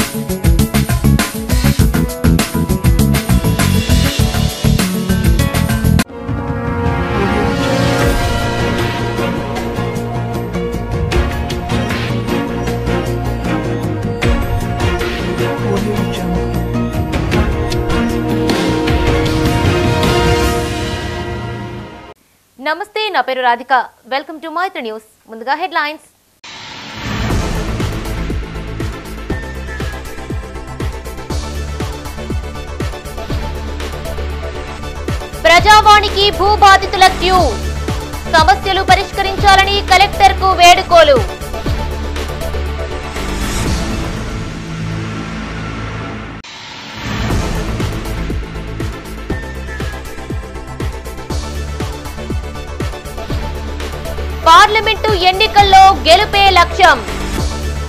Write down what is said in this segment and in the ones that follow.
నమస్తే, నా పేరు Radhika. Welcome to Maithri news. ముందుగా హెడ్లైన్స్. ప్రజావాణికి భూబాధితుల క్యూ, సమస్యలు పరిష్కరించాలని కలెక్టర్కు వేడుకోలు. పార్లమెంటు ఎన్నికల్లో గెలుపే లక్ష్యం,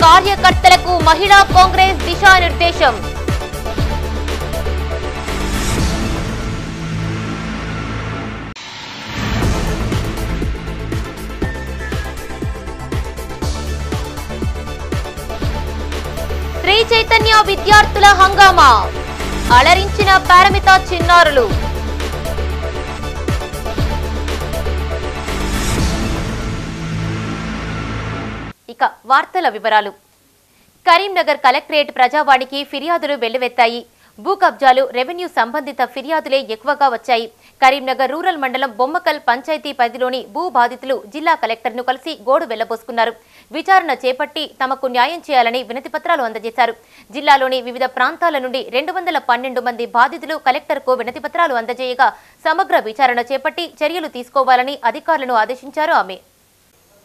కార్యకర్తలకు మహిళా కాంగ్రెస్ దిశానిర్దేశం. శ్రీ చైతన్య విద్యార్థుల హంగామా, అలరించిన పారమిత చిన్నారులు. ఇక వార్తల వివరాలు. కరీంనగర్ కలెక్టరేట్ ప్రజావాణికి ఫిర్యాదులు వెల్లువెత్తాయి. భూ కబ్జాలు, రెవెన్యూ సంబంధిత ఫిర్యాదులే ఎక్కువగా వచ్చాయి. కరీంనగర్ రూరల్ మండలం బొమ్మకల్ పంచాయతీ పరిధిలోని భూ బాధితులు జిల్లా కలెక్టర్ను కలిసి గోడు వెళ్లబోసుకున్నారు. విచారణ చేపట్టి తమకు న్యాయం చేయాలని వినతిపత్రాలు అందజేశారు. జిల్లాలోని వివిధ ప్రాంతాల నుండి 212 మంది బాధితులు కలెక్టర్కు వినతిపత్రాలు అందజేయగా సమగ్ర విచారణ చేపట్టి చర్యలు తీసుకోవాలని అధికారులను ఆదేశించారు ఆమె.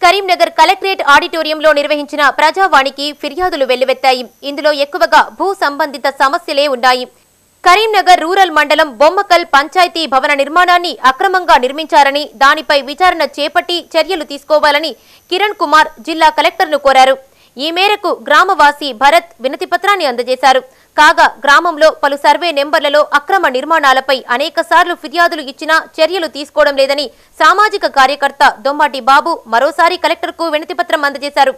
కరీంనగర్ కలెక్టరేట్ ఆడిటోరియంలో నిర్వహించిన ప్రజావాణికి ఫిర్యాదులు వెల్లువెత్తాయి. ఇందులో ఎక్కువగా భూ సంబంధిత సమస్యలే ఉన్నాయి. కరీంనగర్ రూరల్ మండలం బొమ్మకల్ పంచాయతీ భవన నిర్మాణాన్ని అక్రమంగా నిర్మించారని, దానిపై విచారణ చేపట్టి చర్యలు తీసుకోవాలని కిరణ్ కుమార్ జిల్లా కలెక్టర్ను కోరారు. ఈ మేరకు గ్రామవాసి భరత్ వినతిపత్రాన్ని అందజేశారు. కాగా గ్రామంలో పలు సర్వే నెంబర్లలో అక్రమ నిర్మాణాలపై అనేకసార్లు ఫిర్యాదులు ఇచ్చినా చర్యలు తీసుకోవడం లేదని సామాజిక కార్యకర్త దొమ్మాటి బాబు మరోసారి కలెక్టర్కు వినతిపత్రం అందజేశారు.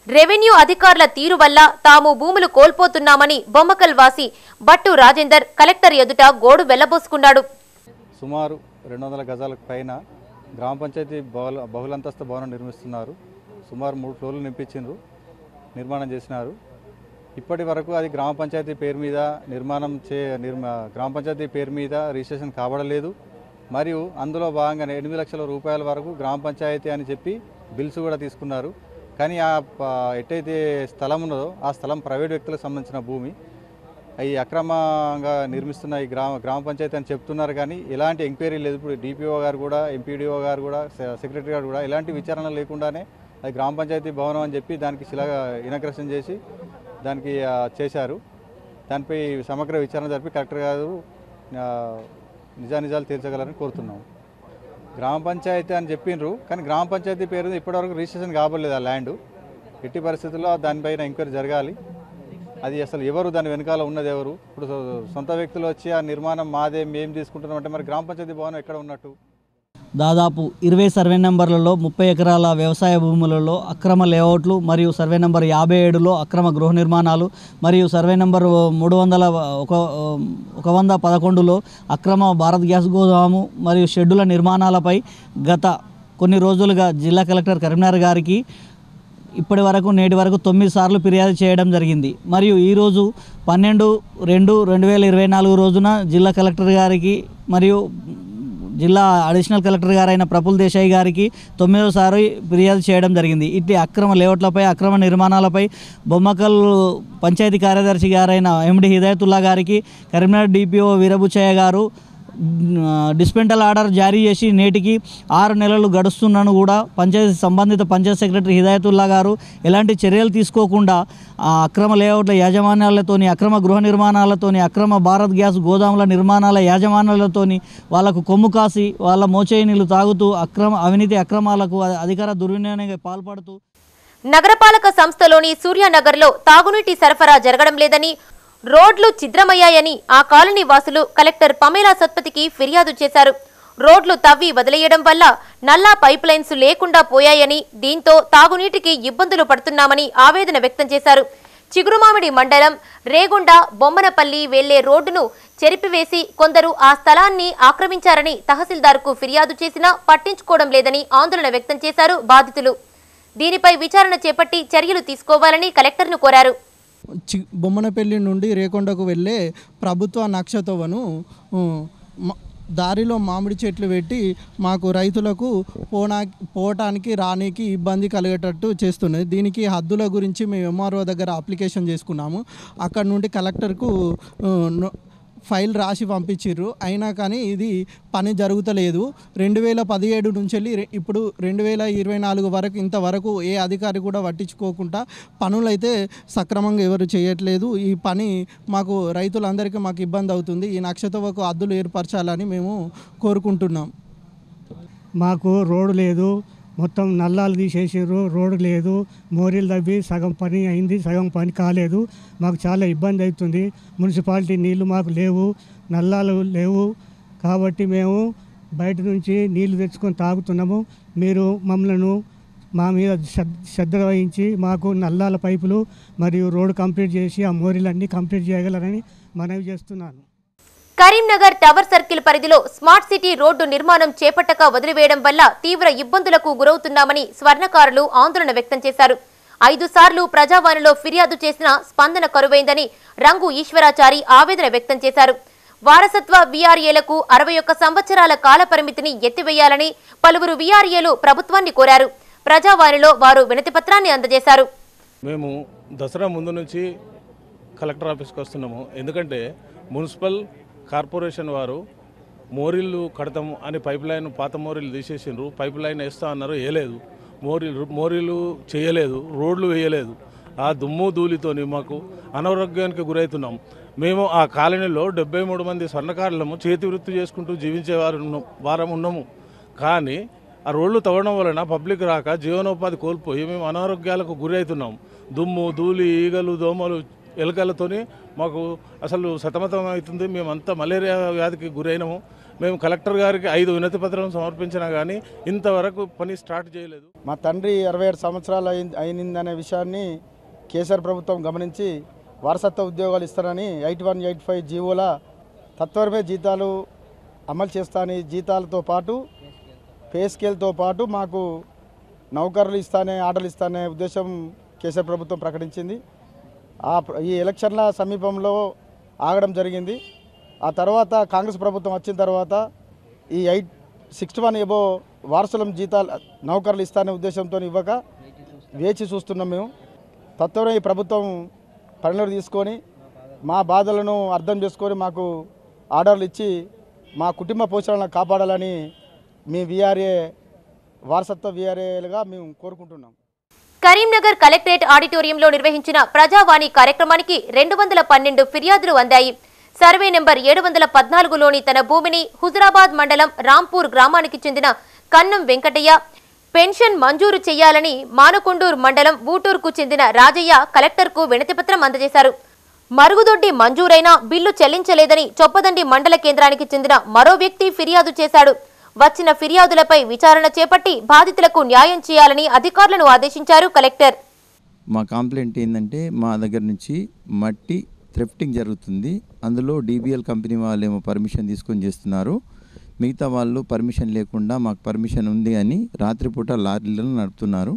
రెవెన్యూ అధికారుల తీరు వల్ల తాము భూములు కోల్పోతున్నామని బొమ్మకల్ వాసి బట్టు రాజేందర్ కలెక్టర్ ఎదుట గోడు వెళ్లబోసుకున్నాడు. సుమారు 200 గజాలకు పైన గ్రామ పంచాయతీ బహుళంతస్తు భవనం నిర్మిస్తున్నారు. సుమారు 3 ఫ్లోర్లు నిర్మాణం చేసినారు. ఇప్పటి వరకు అది గ్రామ పంచాయతీ పేరు మీద గ్రామ పంచాయతీ పేరు మీద రిజిస్ట్రేషన్ కాబడలేదు. మరియు అందులో భాగంగా 8 లక్షల రూపాయల వరకు గ్రామ పంచాయతీ అని చెప్పి బిల్స్ కూడా తీసుకున్నారు. కానీ ఎట్టయితే స్థలం ఉన్నదో ఆ స్థలం ప్రైవేట్ వ్యక్తులకు సంబంధించిన భూమి. అవి అక్రమంగా నిర్మిస్తున్న ఈ గ్రామ పంచాయతీ అని చెప్తున్నారు. కానీ ఎలాంటి ఎంక్వైరీ లేదు. ఇప్పుడు డిపిఓ గారు కూడా, ఎంపీడీఓ గారు కూడా, సెక్రటరీ గారు కూడా ఎలాంటి విచారణ లేకుండానే అది గ్రామ పంచాయతీ భవనం అని చెప్పి దానికి ఇనాగ్రేషన్ చేసి దానికి చేశారు. దానిపై సమగ్ర విచారణ జరిపి కలెక్టర్ గారు నిజాలు తీర్చగలరని కోరుతున్నాం. గ్రామ పంచాయతీ అని చెప్పిండ్రు, కానీ గ్రామ పంచాయతీ పేరు ఇప్పటివరకు రిజిస్ట్రేషన్ కాబడలేదు. ఆ ల్యాండ్ ఎట్టి పరిస్థితుల్లో దానిపైన ఎంక్వైరీ జరగాలి. అది అసలు ఎవరు, దాని వెనకాల ఉన్నది ఎవరు? ఇప్పుడు సొంత వ్యక్తులు వచ్చి ఆ నిర్మాణం మాదే, మేము తీసుకుంటున్నాం అంటే మరి గ్రామ పంచాయతీ భవనం ఎక్కడ ఉన్నట్టు? దాదాపు 20 సర్వే నెంబర్లలో 30 ఎకరాల వ్యవసాయ భూములలో అక్రమ లేఅవుట్లు మరియు సర్వే నెంబర్ 57లో అక్రమ గృహ నిర్మాణాలు మరియు సర్వే నెంబర్ 111లో అక్రమ భారత్ గ్యాస్ గోదాము మరియు షెడ్యూల నిర్మాణాలపై గత కొన్ని రోజులుగా జిల్లా కలెక్టర్ కరీంనగర్ గారికి ఇప్పటి వరకు నేటి వరకు 9 సార్లు ఫిర్యాదు చేయడం జరిగింది. మరియు ఈరోజు 12/2/2024 రోజున జిల్లా కలెక్టర్ గారికి మరియు జిల్లా అడిషనల్ కలెక్టర్ గారైన ప్రఫుల్ దేశాయ్ గారికి 9వసారి ఫిర్యాదు చేయడం జరిగింది. ఇట్టి అక్రమ లేఅవుట్లపై, అక్రమ నిర్మాణాలపై బొమ్మకల్ పంచాయతీ కార్యదర్శి గారైన ఎండి హిదాయతుల్లా గారికి కరీంనగర్ డిపిఓ వీరభుచయ్య గారు డిస్పెంటల్ ఆర్డర్ జారీ చేసి నేటికి 6 నెలలు గడుస్తున్నను కూడా సంబంధిత పంచాయతీ సెక్రటరీ హిదాయతుల్లా గారు ఎలాంటి చర్యలు తీసుకోకుండా అక్రమ లేఅవుట్ల యాజమాన్యాలతోని, అక్రమ గృహ నిర్మాణాలతోని, అక్రమ భారత్ గ్యాస్ గోదాముల నిర్మాణాల యాజమాన్యాలతోని వాళ్ళకు కొమ్ము కాసి వాళ్ళ మోచేయి నీళ్లు తాగుతూ అవినీతి అక్రమాలకు అధికార దుర్వినియోగానికి పాల్పడుతూ నగరపాలక సంస్థలోని సూర్యానగర్లో తాగునీటి సరఫరా జరగడం లేదని, రోడ్లు ఛిద్రమయ్యాయని ఆ కాలనీ వాసులు కలెక్టర్ పమేలా సత్పతికి ఫిర్యాదు చేశారు. రోడ్లు తవ్వి వదిలేయడం వల్ల నల్లా పైప్ లైన్స్ లేకుండా పోయాయని, దీంతో తాగునీటికి ఇబ్బందులు పడుతున్నామని ఆవేదన వ్యక్తం చేశారు. చిగురుమామిడి మండలం రేగొండ బొమ్మనపల్లి వెళ్లే రోడ్డును చెరిపివేసి కొందరు ఆ స్థలాన్ని ఆక్రమించారని తహసీల్దార్కు ఫిర్యాదు చేసినా పట్టించుకోవడం లేదని ఆందోళన వ్యక్తం చేశారు బాధితులు. దీనిపై విచారణ చేపట్టి చర్యలు తీసుకోవాలని కలెక్టర్ను కోరారు. బొమ్మనపల్లి నుండి రేకొండకు వెళ్ళే ప్రభుత్వ నక్షతోవను దారిలో మామిడి చెట్లు పెట్టి మాకు రైతులకు పోవటానికి రానికి ఇబ్బంది కలిగేటట్టు చేస్తున్నది. దీనికి హద్దుల గురించి మేము ఎంఆర్ఓ దగ్గర అప్లికేషన్ చేసుకున్నాము. అక్కడ నుండి కలెక్టర్కు ఫైల్ రాసి పంపించారు. అయినా కానీ ఇది పని జరుగుతలేదు. 2017 నుంచి వెళ్ళి ఇప్పుడు 2024 వరకు ఇంతవరకు ఏ అధికారి కూడా పట్టించుకోకుండా పనులైతే సక్రమంగా ఎవరు చేయట్లేదు. ఈ పని మాకు రైతులందరికీ మాకు ఇబ్బంది అవుతుంది. ఈ నక్షత్రకు హద్దులు ఏర్పరచాలని మేము కోరుకుంటున్నాం. మాకు రోడ్డు లేదు, మొత్తం నల్లాలు తీసేసారు, రోడ్డు లేదు, మోరీలు తవ్వి సగం పని అయింది, సగం పని కాలేదు. మాకు చాలా ఇబ్బంది అవుతుంది. మున్సిపాలిటీ నీళ్లు మాకు లేవు, నల్లాలు లేవు. కాబట్టి మేము బయట నుంచి నీళ్లు తెచ్చుకొని తాగుతున్నాము. మీరు మా మీద శ్రద్ధ వహించి మాకు నల్లాల పైపులు మరియు రోడ్డు కంప్లీట్ చేసి ఆ మోరీలన్నీ కంప్లీట్ చేయగలరని మనవి చేస్తున్నాను. కరీంనగర్ టవర్ సర్కిల్ పరిధిలో స్మార్ట్ సిటీ రోడ్డు నిర్మాణం చేపట్టక వదిలివేయడం వల్ల తీవ్ర ఇబ్బందులకు గురవుతున్నామని స్వర్ణకారులు ఆందోళన వ్యక్తం చేశారు. 5 సార్లు ప్రజావాణిలో ఫిర్యాదు చేసినా స్పందన కరువైందని రంగు ఈశ్వరాచారి ఆవేదన వ్యక్తం చేశారు. వారసత్వ వీఆర్ఏలకు 61 సంవత్సరాల కాల పరిమితిని ఎత్తివేయాలని పలువురు వీఆర్ఏలు ప్రభుత్వాన్ని కోరారు. ప్రజావాణిలో వారు వినతిపత్రాన్ని అందజేశారు. మేము దసరా ముందు నుంచి కలెక్టర్ ఆఫీస్కి వస్తున్నాము. ఎందుకంటే మున్సిపల్ కార్పొరేషన్ వారు మోరీళ్ళు కడతాము అని పైప్ లైన్ పాత మోరీలు తీసేసిండ్రు. పైప్ లైన్ వేస్తా అన్నారు, వేయలేదు. మోరీలు చేయలేదు, రోడ్లు వేయలేదు. ఆ దుమ్ము ధూళితోని మాకు అనారోగ్యానికి గురవుతున్నాం. మేము ఆ కాలనీలో 73 మంది స్వర్ణకారులము చేతి వృత్తి చేసుకుంటూ జీవించే వారం ఉన్నాము. కానీ ఆ రోడ్లు తవ్వడం వలన పబ్లిక్ రాక జీవనోపాధి కోల్పోయి మేము అనారోగ్యాలకు గురి అవుతున్నాం. దుమ్ము ధూళి ఈగలు దోమలు ఎలుకలతోని మాకు అసలు సతమతం అవుతుంది. మేమంతా మలేరియా వ్యాధికి గురైనాము. మేము కలెక్టర్ గారికి 5 వినతి పత్రాలను సమర్పించినా కానీ ఇంతవరకు పని స్టార్ట్ చేయలేదు. మా తండ్రి 67 సంవత్సరాలు అయిందనే విషయాన్ని కేసీఆర్ ప్రభుత్వం గమనించి వారసత్వ ఉద్యోగాలు ఇస్తారని 8185 జీవోల తత్వరమే జీతాలు అమలు చేస్తానని, జీతాలతో పాటు పే స్కేల్తో పాటు మాకు నౌకర్లు ఇస్తానే ఆర్డర్లు ఇస్తానే ఉద్దేశం కేసీఆర్ ప్రభుత్వం ప్రకటించింది. ఈ ఎలక్షన్ల సమీపంలో ఆగడం జరిగింది. ఆ తర్వాత కాంగ్రెస్ ప్రభుత్వం వచ్చిన తర్వాత ఈ 61 ఎబో వారసులం జీతాలు నౌకర్లు ఇస్తానే ఉద్దేశంతో ఇవ్వక వేచి చూస్తున్నాం. మేము తత్వమే ఈ ప్రభుత్వం పరిణామాలు తీసుకొని మా బాధలను అర్థం చేసుకొని మాకు ఆర్డర్లు ఇచ్చి మా కుటుంబ పోషణను కాపాడాలని మీ వీఆర్ఏ వారసత్వ వీఆర్ఏలుగా మేము కోరుకుంటున్నాం. కరీంనగర్ కలెక్టరేట్ ఆడిటోరియంలో నిర్వహించిన ప్రజావాణి కార్యక్రమానికి 212 ఫిర్యాదులు అందాయి. సర్వే నెంబర్ 714లోని తన భూమిని హుజురాబాద్ మండలం రాంపూర్ గ్రామానికి చెందిన కన్నం వెంకటయ్య పెన్షన్ మంజూరు చేయాలని మానకొండూరు మండలం ఊటూరుకు చెందిన రాజయ్య కలెక్టర్కు వినతిపత్రం అందజేశారు. మరుగుదొడ్డి మంజూరైనా బిల్లు చెల్లించలేదని చొప్పదండి మండల కేంద్రానికి చెందిన మరో వ్యక్తి ఫిర్యాదు చేశాడు. వచ్చిన ఫిర్యాదులపై విచారణ చేపట్టి బాధితులకు న్యాయం చేయాలని అధికారులను ఆదేశించారు కలెక్టర్. మా కంప్లైంట్ ఏంటంటే మా దగ్గర నుంచి మట్టి థ్రెఫ్టింగ్ జరుగుతుంది. అందులో DBL కంపెనీ వాళ్ళేమో పర్మిషన్ తీసుకొని చేస్తున్నారు. మిగతా వాళ్ళు పర్మిషన్ లేకుండా మాకు పర్మిషన్ ఉంది అని రాత్రిపూట లారీలను నడుపుతున్నారు.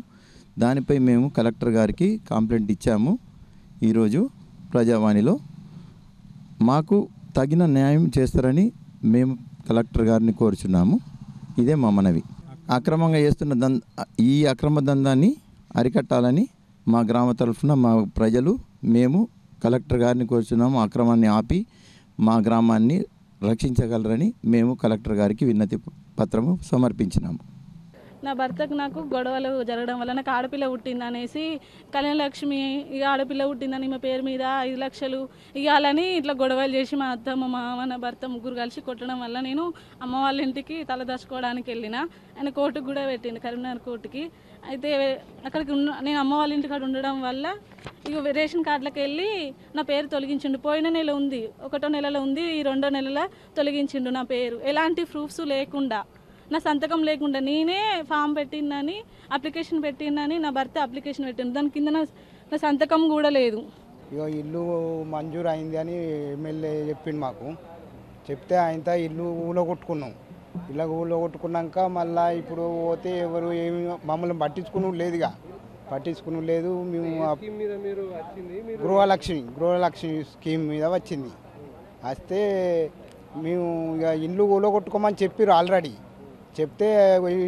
దానిపై మేము కలెక్టర్ గారికి కంప్లైంట్ ఇచ్చాము. ఈరోజు ప్రజావాణిలో మాకు తగిన న్యాయం చేస్తారని మేము కలెక్టర్ గారిని కోరుచున్నాము. ఇదే మా మనవి. అక్రమంగా చేస్తున్న ఈ అక్రమ దందాన్ని అరికట్టాలని మా గ్రామ తరఫున మా ప్రజలు మేము కలెక్టర్ గారిని కోరుచున్నాము. అక్రమాన్ని ఆపి మా గ్రామాన్ని రక్షించగలరని మేము కలెక్టర్ గారికి విన్నతి పత్రము సమర్పించినాము. నా భర్తకు నాకు గొడవలు జరగడం వల్ల నాకు ఆడపిల్ల పుట్టిందనేసి కళ్యాణలక్ష్మి ఇక ఆడపిల్ల పుట్టిందని మా పేరు మీద 5 లక్షలు ఇవ్వాలని ఇట్లా గొడవలు చేసి మా అత్త మా మామ నా భర్త ముగ్గురు కలిసి కొట్టడం వల్ల నేను అమ్మ వాళ్ళ ఇంటికి తలదాచుకోవడానికి వెళ్ళిన. ఆయన కోర్టుకు కూడా పెట్టిండు, కరీంనగర్ కోర్టుకి. అయితే అక్కడికి నేను అమ్మ వాళ్ళ ఇంటికాడ ఉండడం వల్ల ఇక రేషన్ కార్డులకు వెళ్ళి నా పేరు తొలగించిండు. పోయిన నెల ఉంది, 1వ నెలలో ఉంది, ఈ 2వ నెలలో తొలగించిండు నా పేరు. ఎలాంటి ప్రూఫ్స్ లేకుండా, నా సంతకం లేకుండా నేనే ఫామ్ పెట్టిందని అప్లికేషన్ పెట్టిందని నా భర్త అప్లికేషన్ పెట్టిండు. దాని కింద నా సంతకం కూడా లేదు. ఇక ఇల్లు మంజూరు అయింది అని ఎమ్మెల్యే చెప్పిండు మాకు. చెప్తే ఆయనతో ఇల్లు ఊళ్ళో కొట్టుకున్నాం. ఇలా ఊళ్ళో కొట్టుకున్నాక మళ్ళీ ఇప్పుడు పోతే ఎవరు ఏమి మమ్మల్ని పట్టించుకుని లేదు. మేము గృహలక్ష్మి స్కీమ్ మీద వచ్చింది. వస్తే మేము ఇక ఇల్లు ఊళ్ళో కొట్టుకోమని చెప్పారు ఆల్రెడీ. చెప్తే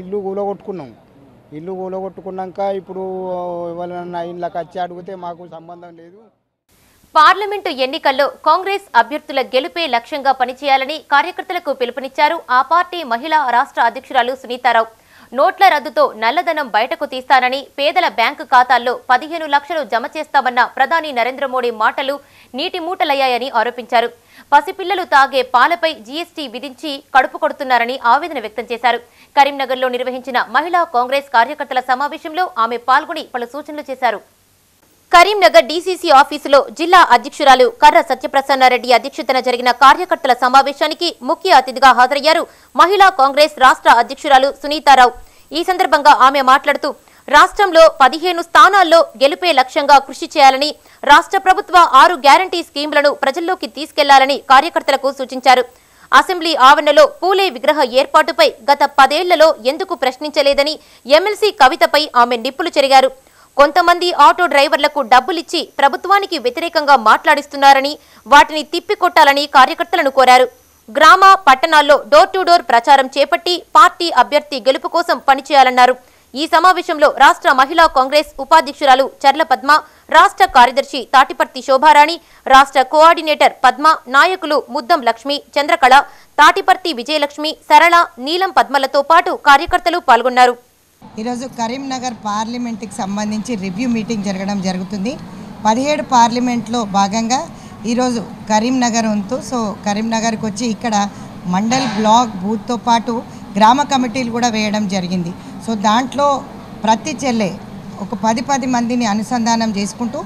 ఇల్లు ఊళ్ళో కొట్టుకున్నాం. ఇల్లు కూలగొట్టుకున్నాక ఇప్పుడు ఎవరైనా ఇళ్ళకి వచ్చి అడిగితే మాకు సంబంధం లేదు. పార్లమెంటు ఎన్నికల్లో కాంగ్రెస్ అభ్యర్థుల గెలుపే లక్ష్యంగా పనిచేయాలని కార్యకర్తలకు పిలుపునిచ్చారు ఆ పార్టీ మహిళా రాష్ట్ర అధ్యక్షురాలు సునీతారావు. నోట్ల రద్దుతో నల్లధనం బయటకు తీస్తానని, పేదల బ్యాంకు ఖాతాల్లో 15 లక్షలు జమ చేస్తామన్న ప్రధాని నరేంద్ర మోడీ మాటలు నీటి మూటలయ్యాయని ఆరోపించారు. పసిపిల్లలు తాగే పాలపై జీఎస్టీ విధించి కడుపు కొడుతున్నారని ఆవేదన వ్యక్తం చేశారు. కరీంనగర్లో నిర్వహించిన మహిళా కాంగ్రెస్ కార్యకర్తల సమావేశంలో ఆమె పాల్గొని పలు సూచనలు చేశారు. కరీంనగర్ డీసీసీ ఆఫీసులో జిల్లా అధ్యక్షురాలు కర్ర సత్యప్రసన్నారెడ్డి అధ్యక్షతన జరిగిన కార్యకర్తల సమావేశానికి ముఖ్య అతిథిగా హాజరయ్యారు మహిళా కాంగ్రెస్ రాష్ట్ర అధ్యక్షురాలు సునీతారావు. ఈ సందర్భంగా ఆమె మాట్లాడుతూ రాష్ట్రంలో 15 స్థానాల్లో గెలుపే లక్ష్యంగా కృషి చేయాలని, రాష్ట్ర ప్రభుత్వ 6 గ్యారంటీ స్కీంలను ప్రజల్లోకి తీసుకెళ్లాలని కార్యకర్తలకు సూచించారు. అసెంబ్లీ ఆవరణలో పూలే విగ్రహ ఏర్పాటుపై గత 10 ఏళ్లలో ఎందుకు ప్రశ్నించలేదని ఎమ్మెల్సీ కవితపై ఆమె నిప్పులు చెరిగారు. కొంతమంది ఆటో డ్రైవర్లకు డబ్బులిచ్చి ప్రభుత్వానికి వ్యతిరేకంగా మాట్లాడిస్తున్నారని, వాటిని తిప్పికొట్టాలని కార్యకర్తలను కోరారు. గ్రామ పట్టణాల్లో డోర్ టు డోర్ ప్రచారం చేపట్టి పార్టీ అభ్యర్థి గెలుపు కోసం పనిచేయాలన్నారు. ఈ సమావేశంలో రాష్ట్ర మహిళా కాంగ్రెస్ ఉపాధ్యక్షురాలు చర్ల పద్మ, రాష్ట్ర కార్యదర్శి తాటిపర్తి శోభారాణి, రాష్ట్ర కోఆర్డినేటర్ పద్మ, నాయకులు ముద్దం లక్ష్మి, చంద్రకళ, తాటిపర్తి విజయలక్ష్మి, సరళ, నీలం పద్మలతో పాటు కార్యకర్తలు పాల్గొన్నారు. ఈరోజు కరీంనగర్ పార్లమెంట్కి సంబంధించి రివ్యూ మీటింగ్ జరుగుతుంది. 17 పార్లమెంట్లో భాగంగా ఈరోజు కరీంనగర్ వంతు. సో కరీంనగర్కి వచ్చి ఇక్కడ మండల్ బ్లాక్ బూత్తో పాటు గ్రామ కమిటీలు కూడా వేయడం జరిగింది. సో దాంట్లో ప్రతి చెల్లె ఒక 10 మందిని అనుసంధానం చేసుకుంటూ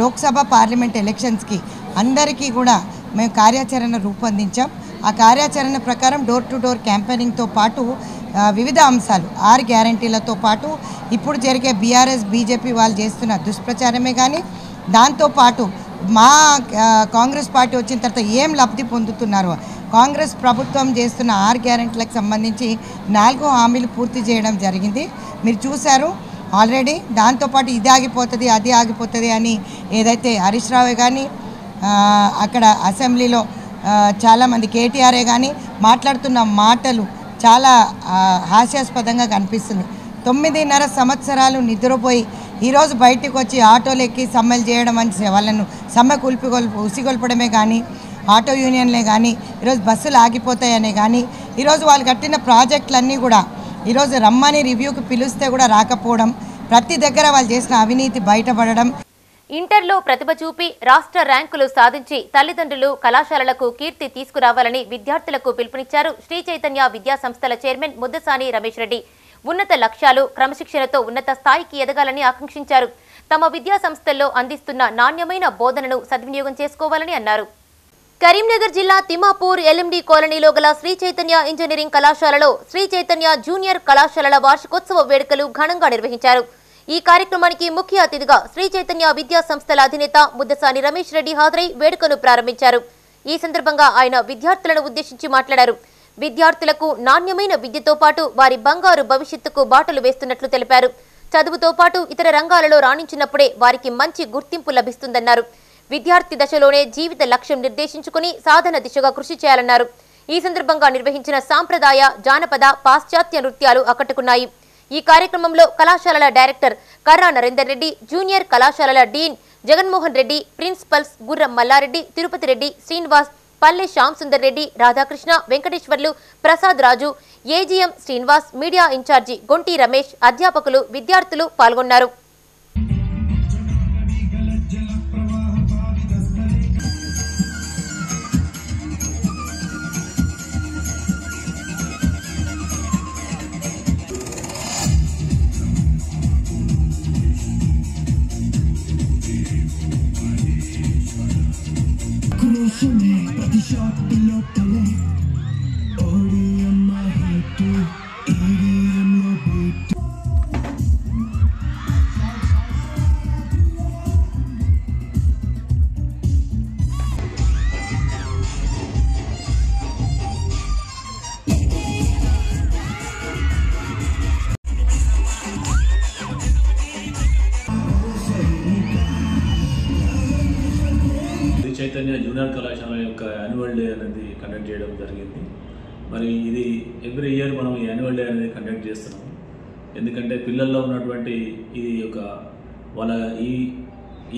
లోక్సభ పార్లమెంట్ ఎలక్షన్స్కి అందరికీ కూడా మేము కార్యాచరణ రూపొందించాం. ఆ కార్యాచరణ ప్రకారం డోర్ టు డోర్ క్యాంపెయినింగ్తో పాటు వివిధ అంశాలు 6 గ్యారంటీలతో పాటు ఇప్పుడు జరిగే బీఆర్ఎస్ బీజేపీ వాళ్ళు చేస్తున్న దుష్ప్రచారమే కానీ, దాంతోపాటు మా కాంగ్రెస్ పార్టీ వచ్చిన తర్వాత ఏం లబ్ధి పొందుతున్నారో, కాంగ్రెస్ ప్రభుత్వం చేస్తున్న 6 గ్యారంటీలకు సంబంధించి 4 హామీలు పూర్తి చేయడం జరిగింది. మీరు చూశారు ఆల్రెడీ. దాంతోపాటు ఇది ఆగిపోతుంది అది ఆగిపోతుంది అని ఏదైతే హరీష్ రావే కానీ అక్కడ అసెంబ్లీలో చాలామంది కేటీఆర్ఏ కానీ మాట్లాడుతున్న మాటలు చాలా హాస్యాస్పదంగా కనిపిస్తుంది. 9.5 సంవత్సరాలు నిద్రపోయి ఈరోజు బయటకు వచ్చి ఆటోలు ఎక్కి సమ్మెలు చేయడం అని వాళ్ళను సమ్మె ఉసిగొల్పడమే కానీ, ఆటో యూనియన్లే కానీ ఈరోజు బస్సులు ఆగిపోతాయనే కానీ, ఈరోజు వాళ్ళు కట్టిన ప్రాజెక్టులన్నీ కూడా ఈరోజు రమ్మని రివ్యూకి పిలిస్తే కూడా రాకపోవడం, ప్రతి దగ్గర వాళ్ళు చేసిన అవినీతి బయటపడడం. ఇంటర్లో ప్రతిభ చూపి రాష్ట్ర ర్యాంకులు సాధించి తల్లిదండ్రులు, కళాశాలలకు కీర్తి తీసుకురావాలని విద్యార్థులకు పిలుపునిచ్చారు శ్రీ చైతన్య విద్యా సంస్థల చైర్మన్ ముద్దసాని రమేష్ రెడ్డి. ఉన్నత లక్ష్యాలు, క్రమశిక్షణతో ఉన్నత స్థాయికి ఎదగాలని ఆకాంక్షించారు. తమ విద్యా సంస్థల్లో అందిస్తున్న నాణ్యమైన బోధనను సద్వినియోగం చేసుకోవాలని అన్నారు. కరీంనగర్ జిల్లా తిమ్మాపూర్ ఎల్ఎండి కాలనీలో గల శ్రీ చైతన్య ఇంజనీరింగ్ కళాశాలలో శ్రీ చైతన్య జూనియర్ కళాశాలల వార్షికోత్సవ వేడుకలు ఘనంగా నిర్వహించారు. ఈ కార్యక్రమానికి ముఖ్య అతిథిగా శ్రీ చైతన్య విద్యా సంస్థల అధినేత ముద్దసాని రమేష్ రెడ్డి హాజరై వేడుకను ప్రారంభించారు. ఈ సందర్భంగా ఆయన విద్యార్థులను ఉద్దేశించి మాట్లాడారు. విద్యార్థులకు నాణ్యమైన విద్యతో పాటు వారి బంగారు భవిష్యత్తుకు బాటలు వేస్తున్నట్లు తెలిపారు. చదువుతో పాటు ఇతర రంగాలలో రాణించినప్పుడే వారికి మంచి గుర్తింపు లభిస్తుందన్నారు. విద్యార్థి దశలోనే జీవిత లక్ష్యం నిర్దేశించుకుని సాధన దిశగా కృషి చేయాలన్నారు. ఈ సందర్భంగా నిర్వహించిన సాంప్రదాయ, జానపద, పాశ్చాత్య నృత్యాలు ఆకట్టుకున్నాయి. ఈ కార్యక్రమంలో కళాశాలల డైరెక్టర్ కర్రా నరేందర్ రెడ్డి, జూనియర్ కళాశాలల డీన్ జగన్మోహన్ రెడ్డి, ప్రిన్సిపల్స్ గుర్రం మల్లారెడ్డి, తిరుపతి రెడ్డి, శ్రీనివాస్, పల్లె శ్యామ్ సుందర్ రెడ్డి, రాధాకృష్ణ, వెంకటేశ్వర్లు, ప్రసాద్ రాజు, ఏజీఎం శ్రీనివాస్, మీడియా ఇన్ఛార్జి గొంటి రమేష్, అధ్యాపకులు, విద్యార్థులు పాల్గొన్నారు. చైతన్య జూనియర్ కళాశాల యొక్క యాన్యువల్ డే అనేది కండక్ట్ చేయడం జరిగింది. మరి ఇది ఎవ్రీ ఇయర్ మనం ఈ యాన్యువల్ డే అనేది కండక్ట్ చేస్తున్నాం. ఎందుకంటే పిల్లల్లో ఉన్నటువంటి ఇది ఒక వాళ్ళ ఈ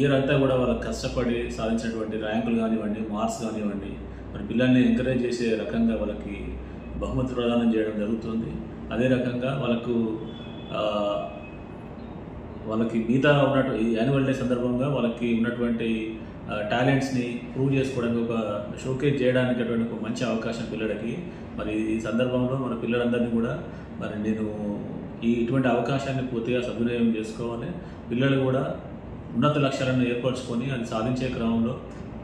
ఇయర్ అంతా కూడా వాళ్ళకి కష్టపడి సాధించినటువంటి ర్యాంకులు కానివ్వండి, మార్క్స్ కానివ్వండి, మరి పిల్లల్ని ఎంకరేజ్ చేసే రకంగా వాళ్ళకి బహుమతి ప్రదానం చేయడం జరుగుతుంది. అదే రకంగా వాళ్ళకి మిగతా ఉన్నట్టు ఈ యాన్యువల్ డే సందర్భంగా వాళ్ళకి ఉన్నటువంటి టాలెంట్స్ని ప్రూవ్ చేసుకోవడానికి ఒక షోకేజ్ చేయడానికి అటువంటి ఒక మంచి అవకాశం పిల్లలకి. మరి ఈ సందర్భంలో మన పిల్లలందరినీ కూడా మరి నేను ఇటువంటి అవకాశాన్ని పూర్తిగా సద్వినియోగం చేసుకోవాలి. పిల్లలు కూడా ఉన్నత లక్ష్యాలను ఏర్పరచుకొని అది సాధించే క్రమంలో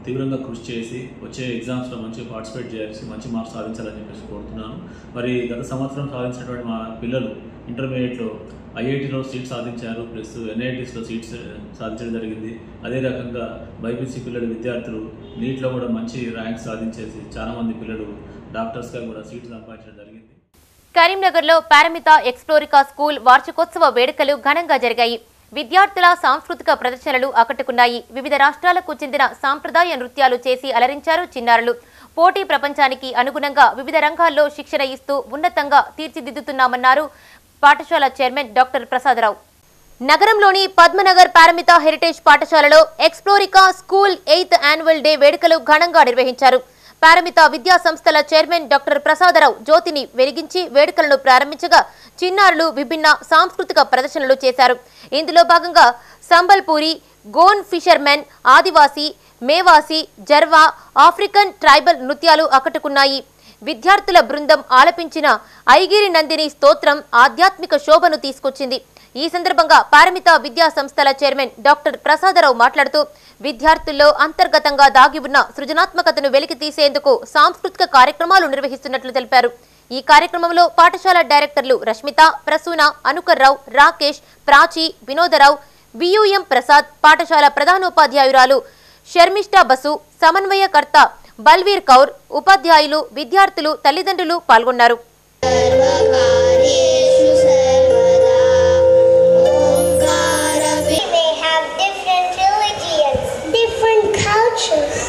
తీవ్రంగా కృషి చేసి వచ్చే ఎగ్జామ్స్లో మంచిగా పార్టిసిపేట్ చేయాల్సి మంచి మార్క్స్ సాధించాలని చెప్పేసి కోరుతున్నాను. మరి గత సంవత్సరం సాధించినటువంటి మా పిల్లలు ఇంటర్మీడియట్లో ఐఐటీలో సీట్ సాధించారు, ప్లస్ ఎన్ఐటీస్లో సీట్స్ సాధించడం జరిగింది. అదే రకంగా బైపీసీ పిల్లలు విద్యార్థులు నీట్లో కూడా మంచి ర్యాంక్ సాధించేసి చాలామంది పిల్లలు డాక్టర్స్గా కూడా సీట్లు సంపాదించడం జరిగింది. కరీంనగర్లో పారమిత ఎక్స్ప్లోరికా స్కూల్ వార్షికోత్సవ వేడుకలు ఘనంగా జరిగాయి. విద్యార్థుల సాంస్కృతిక ప్రదర్శనలు ఆకట్టుకున్నాయి. వివిధ రాష్ట్రాలకు చెందిన సాంప్రదాయ నృత్యాలు చేసి అలరించారు చిన్నారులు. పోటీ ప్రపంచానికి అనుగుణంగా వివిధ రంగాల్లో శిక్షణ ఇస్తూ ఉన్నతంగా తీర్చిదిద్దుతున్నామన్నారు పాఠశాల చైర్మన్ డాక్టర్ ప్రసాదరావు. నగరంలోని పద్మనగర్ పారమిత హెరిటేజ్ పాఠశాలలో ఎక్స్ప్లోరికా స్కూల్ 8th యాన్యువల్ డే వేడుకలు ఘనంగా నిర్వహించారు. పారమిత విద్యా సంస్థల చైర్మన్ డాక్టర్ ప్రసాదరావు జ్యోతిని వెలిగించి వేడుకలను ప్రారంభించగా చిన్నారులు విభిన్న సాంస్కృతిక ప్రదర్శనలు చేశారు. ఇందులో భాగంగా సంబల్పూరి, గోన్ ఫిషర్మెన్, ఆదివాసీ, మేవాసి, జర్వా, ఆఫ్రికన్ ట్రైబల్ నృత్యాలు ఆకట్టుకున్నాయి. విద్యార్థుల బృందం ఆలపించిన ఐగిరి నందిని స్తోత్రం ఆధ్యాత్మిక శోభను తీసుకొచ్చింది. ఈ సందర్భంగా పారమిత విద్యా సంస్థల చైర్మన్ డాక్టర్ ప్రసాదరావు మాట్లాడుతూ విద్యార్థుల్లో అంతర్గతంగా దాగి ఉన్న సృజనాత్మకతను వెలికి తీసేందుకు సాంస్కృతిక కార్యక్రమాలు నిర్వహిస్తున్నట్లు తెలిపారు. ఈ కార్యక్రమంలో పాఠశాల డైరెక్టర్లు రష్మిత, ప్రసూన, అనుకర్రావు, రాకేష్, ప్రాచి, వినోదరావు, వియుఎం ప్రసాద్, పాఠశాల ప్రధానోపాధ్యాయురాలు శర్మిష్ఠా బసు, సమన్వయకర్త బల్వీర్ కౌర్, ఉపాధ్యాయులు, విద్యార్థులు, తల్లిదండ్రులు పాల్గొన్నారు.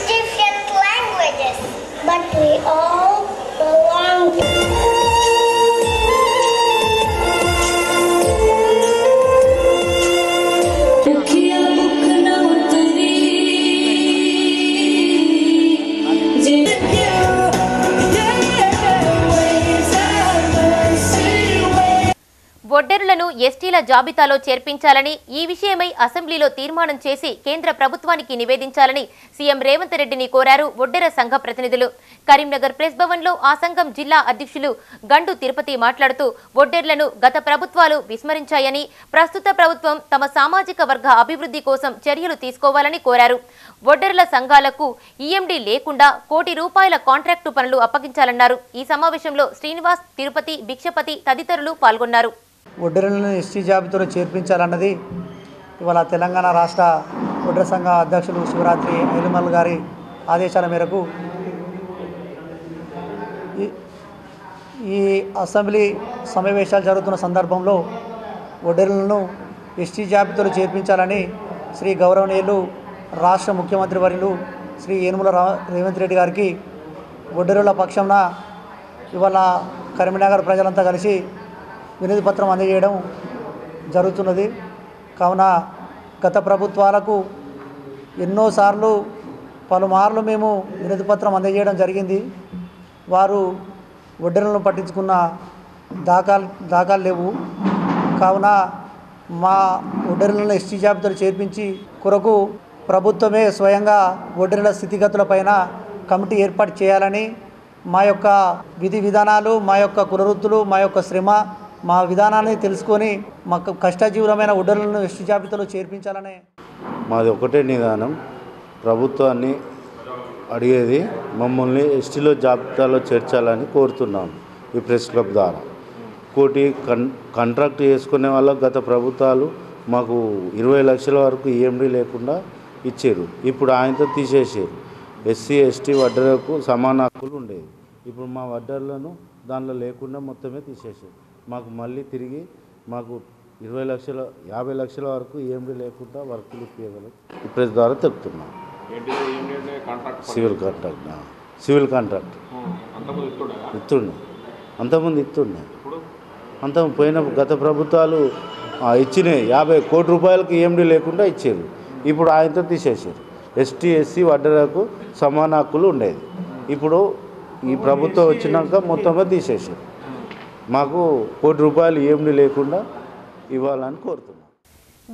Different languages, but we all belong వడ్డెరులను ఎస్టీల జాబితాలో చేర్పించాలని, ఈ విషయమై అసెంబ్లీలో తీర్మానం చేసి కేంద్ర ప్రభుత్వానికి నివేదించాలని సీఎం రేవంత్ రెడ్డిని కోరారు వడ్డెర సంఘ ప్రతినిధులు. కరీంనగర్ ప్రెస్ భవన్లో ఆ సంఘం జిల్లా అధ్యక్షులు గండు తిరుపతి మాట్లాడుతూ వడ్డెర్లను గత ప్రభుత్వాలు విస్మరించాయని, ప్రస్తుత ప్రభుత్వం తమ సామాజిక వర్గ అభివృద్ధి కోసం చర్యలు తీసుకోవాలని కోరారు. వడ్డెర్ల సంఘాలకు ఈఎండీ లేకుండా ₹1 కోటి కాంట్రాక్టు పనులు అప్పగించాలన్నారు. ఈ సమావేశంలో శ్రీనివాస్, తిరుపతి, భిక్షపతి తదితరులు పాల్గొన్నారు. వడ్డెరలను ఎస్టీ జాబితాలో చేర్పించాలన్నది ఇవాళ తెలంగాణ రాష్ట్ర వడ్డెర సంఘ అధ్యక్షులు శివరాత్రి ఐలుమల్ గారి ఆదేశాల మేరకు ఈ అసెంబ్లీ సమావేశాలు జరుగుతున్న సందర్భంలో వడ్డెరలను ఎస్టీ జాబితాలో చేర్పించాలని శ్రీ గౌరవనీయులు రాష్ట్ర ముఖ్యమంత్రి వర్యులు శ్రీ యనుమల రేవంత్ రెడ్డి గారికి వడ్డెరుల పక్షంన ఇవాళ కరీంనగర్ ప్రజలంతా కలిసి వినతి పత్రం అందజేయడం జరుగుతున్నది. కావున గత ప్రభుత్వాలకు ఎన్నోసార్లు పలుమార్లు మేము వినతి పత్రం అందజేయడం జరిగింది. వారు వడ్డెరులను పట్టించుకున్న దాఖలు లేవు. కావున మా వడ్డెరులను ఎస్టీ జాబితాలో చేర్పించి కొరకు ప్రభుత్వమే స్వయంగా వడ్డెరుల స్థితిగతులపైన కమిటీ ఏర్పాటు చేయాలని, మా యొక్క విధి విధానాలు, మా యొక్క కులవృత్తులు, మా యొక్క శ్రమ, మా విధానాన్ని తెలుసుకొని మాకు కష్టజీవులమైన వడ్డెరులను ఎస్టీ జాబితాలో చేర్పించాలనే మాది ఒకటే నిదానం. ప్రభుత్వాన్ని అడిగేది మమ్మల్ని ఎస్టీలో జాబితాలో చేర్చాలని కోరుతున్నాం. ఈ ప్రెస్ క్లబ్ ద్వారా ఇంకోటి కాంట్రాక్ట్ చేసుకునే వాళ్ళకు గత ప్రభుత్వాలు మాకు 20 లక్షల వరకు ఈఎండీ లేకుండా ఇచ్చారు. ఇప్పుడు ఆయనతో తీసేసారు. ఎస్సీ ఎస్టీ వడ్డెరకు సమాన హక్కులు ఉండేవి. ఇప్పుడు మా వడ్డెర్లను దానిలో లేకుండా మొత్తమే తీసేసారు. మాకు మళ్ళీ తిరిగి మాకు 50 లక్షల వరకు ఈఎండీ లేకుండా వర్కులు ఇవ్వగలం. ఈ ప్రెస్ ద్వారా తెలుపుతున్నాం. సివిల్ కాంట్రాక్ట్ ఇస్తుండే, అంతకుముందు ఇస్తుండే. పోయిన గత ప్రభుత్వాలు ఇచ్చినాయి 50 కోట్ల రూపాయలకి EMD లేకుండా ఇచ్చారు. ఇప్పుడు ఆయనతో తీసేసారు. ఎస్టీ ఎస్సీ వడ్డరకు సమాన హక్కులు ఉండేది. ఇప్పుడు ఈ ప్రభుత్వం వచ్చినాక మొత్తమే తీసేసారు. మాకు కోటి రూపాయలు EMD లేకుండా ఇవ్వాలని కోరుతున్నాం.